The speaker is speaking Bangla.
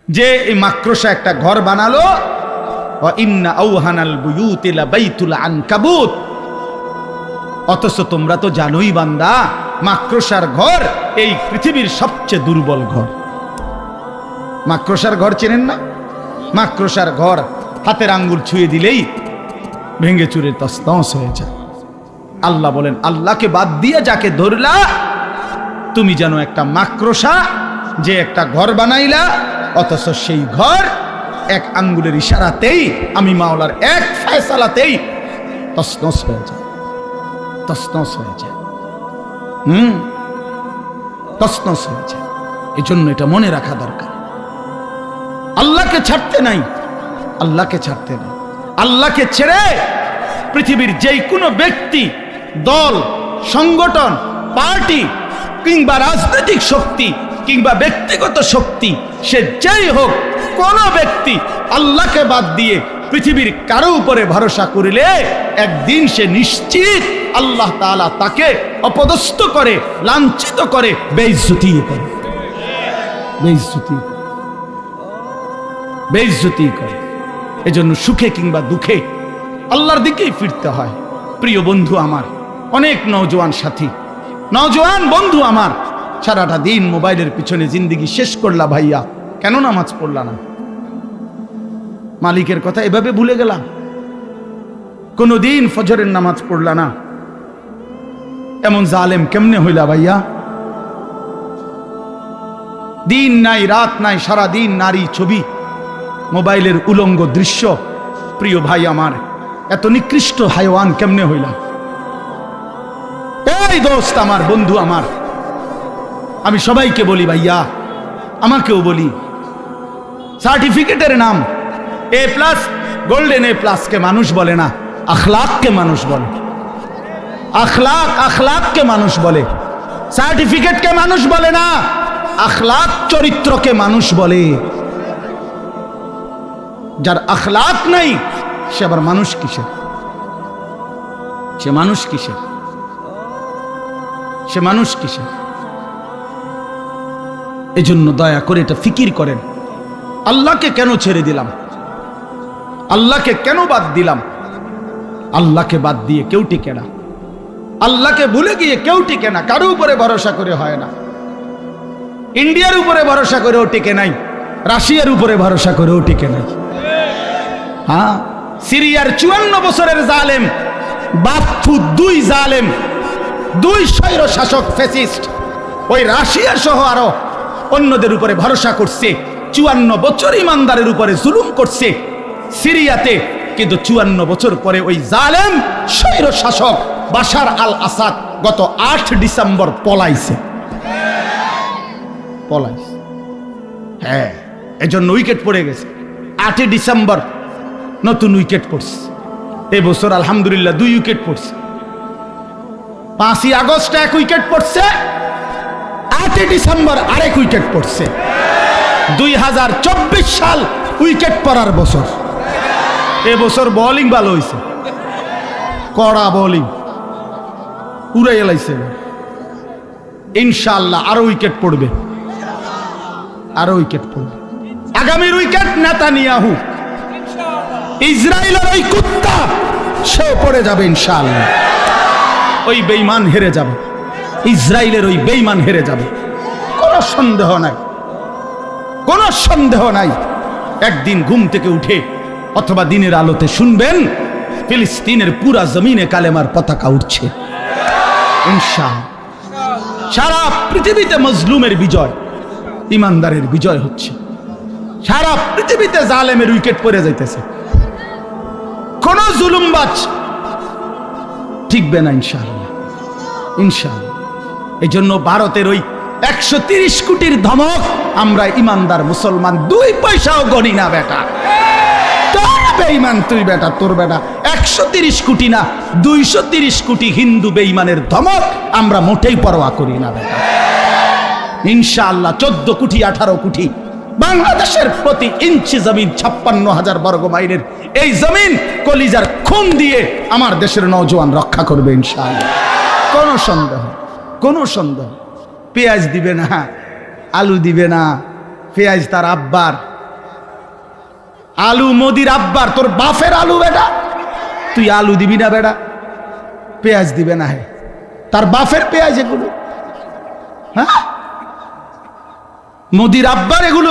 যে এই মাকড়সা একটা ঘর বানালো, ওয়া ইন্না আওহানাল বুয়ুতি লাবাইতুল আনকাবুত। অথচ তোমরা তো জানোই বান্দা, মাকড়সার ঘর এই পৃথিবীর সবচেয়ে দুর্বল ঘর। মাকড়সার ঘর চেনেন না? মাকড়সার ঘর হাতের আঙ্গুল ছুঁয়ে দিলেই ভেঙে চুরে তছনছ হয়ে যায়। আল্লাহ বলেন, আল্লাহকে বাদ দিয়ে যাকে ধরলা, তুমি যেন একটা মাকড়সা যে একটা ঘর বানাইলা, অথচ সেই ঘর এক আঙ্গুলের ইশারাতেই, আমি মাওলার এক ফয়সালাতেই তছনছ হয়ে যায়, তছনছ হয়ে যায়। তছনছ হয়ে যায়। এই জন্য এটা মনে রাখা দরকার। আল্লাহকে ছাড়তে নাই, আল্লাহকে ছাড়তে নাই। আল্লাহকে ছেড়ে পৃথিবীর যেই কোনো ব্যক্তি, দল, সংগঠন, পার্টি কিংবা রাজনৈতিক শক্তি কিংবা ব্যক্তিগত শক্তি, সে যেই হোক, কোন ব্যক্তি আল্লাহকে বাদ দিয়ে পৃথিবীর কারো উপরে ভরসা করিলে একদিন সে নিশ্চিত আল্লাহ তাআলা তাকে অপদস্থ করে, লাঞ্ছিত করে, বেইজ্জতি করে, বেইজ্জতি করে, বেইজ্জতি করে। এজন্য সুখে কিংবা দুঃখে আল্লাহর দিকেই ফিরতে হয়। প্রিয় বন্ধু আমার, অনেক নওজোয়ান সাথী, নওজোয়ান বন্ধু আমার, সারাটা দিন মোবাইলের পিছনে জিন্দেগি শেষ করলা ভাইয়া, কেন নামাজ পড়লা না? মালিকের কথা এভাবে ভুলে গেলাম। কোনদিন ফজরের নামাজ পড়লা না, এমন জালেম কেমনে হইলা ভাইয়া? দিন নাই রাত নাই, সারা দিন নারী ছবি, মোবাইলের উলঙ্গ দৃশ্য। প্রিয় ভাই আমার, এত নিকৃষ্ট হাইওয়ান কেমনে হইলা? এই দোস্ত আমার, বন্ধু আমার, আমি সবাইকে বলি ভাইয়া, আমাকেও বলি, সার্টিফিকেটের নাম A+, গোল্ডেন A+ কে মানুষ বলে না, আখলাককে মানুষ বলে। আখলাক, আখলাককে মানুষ বলে, সার্টিফিকেটকে মানুষ বলে না, আখলাক, চরিত্রকে মানুষ বলে। যার আখলাক নাই, সে আবার মানুষ কিসের? সে মানুষ কিসের? সে মানুষ কিসের? এজন্য দয়া করে এটা ফিকির করেন, আল্লাহকে কেন ছেড়ে দিলাম? আল্লাহকে কেন বাদ দিলাম? আল্লাহকে বাদ দিয়ে কেউ টিকে না, আল্লাহকে ভুলে গিয়ে কেউ টিকে না। কারো উপরে ভরসা করে হয় না। ইন্ডিয়ার উপরে ভরসা করেও টিকে নাই, রাশিয়ার উপরে ভরসা করেও টিকে নাই। হ্যাঁ, সিরিয়ার 54 বছরের জালেম বাপ্পু, 2 জালেম, 2 স্বৈর শাসক ফ্যাসিস্ট, ওই রাশিয়া সহ আরো অন্যদের উপরে ভরসা করছে। 54 বছর ইমানদারের উপরে জুলুম করছে সিরিয়াতে, কিন্তু 54 বছর পরে ওই জালেম স্বৈর শাসক বাশার আল আসাদ গত 8 ডিসেম্বর পলাইছে, পলাইছে। হ্যাঁ, এজন্য উইকেট পড়ে গেছে। 8 ডিসেম্বর নতুন উইকেট পড়ছে। এবছর আলহামদুলিল্লাহ 2 উইকেট পড়ছে। 5ই আগস্ট 1 উইকেট পড়ছে, 8 ডিসেম্বর আরেক উইকেট পড়ছে। 2024 সাল উইকেট পড়ার বছর। এবছর বোলিং ভালো হয়েছে, কড়া বোলিং উড়াই এলাইছে। ইনশাআল্লাহ আরো উইকেট পড়বে, আরো উইকেট পড়বে। আগামীর উইকেট নেতানিয়াহু, ইসরায়েলের ওই কুত্তা, সে পড়ে যাবে ইনশাআল্লাহ। ওই বেঈমান হেরে যাবে, ইসরায়েলের ওই বেঈমান হেরে যাবে, কোনো সন্দেহ নাই, কোনো সন্দেহ নাই। একদিন ঘুম থেকে উঠে অথবা দিনের আলোতে শুনবেন ফিলিস্তিনের পুরা জমিনে কালেমার পতাকা উঠছে ইনশাআল্লাহ। সারা পৃথিবীতে মজলুমের বিজয়, ইমানদারের বিজয় হচ্ছে। সারা পৃথিবীতে জালেমের উইকেট পড়ে যাইতেছে, কোন জুলুমবাজ ঠিকবে না ইনশাআল্লাহ, ইনশাআল্লাহ। এই জন্য ভারতের ওই 130 কোটির ধমক আমরা ইমানদার মুসলমান 2 পয়সাও গণি না বেটা। তোর বেঈমান তুই বেটা, তোর বেটা 130 কোটি না 230 কোটি হিন্দু বেঈমানের ধমক আমরা মোটেই পরোয়া করি না বেটা। ইনশাআল্লাহ 14 কোটি 18 কোটি বাংলাদেশের প্রতি ইঞ্চি জমিন 56,000 বর্গ মাইলের এই জমিন কলিজার খুন দিয়ে আমার দেশের নওজোয়ান রক্ষা করবে ইনশাআল্লাহ। কোনো সন্দেহ, কোনো সন্দেহ। পেঁয়াজ দিবে না, আলু দিবে না, পেঁয়াজ তার আব্বার, আলু মোদির আব্বার, তোর বাফের আলু বেটা, তুই আলু দিবি না বেটা, পেঁয়াজ দিবে না, হে তার বাফের পেঁয়াজ এগুলো, হ্যাঁ মোদির আব্বার এগুলো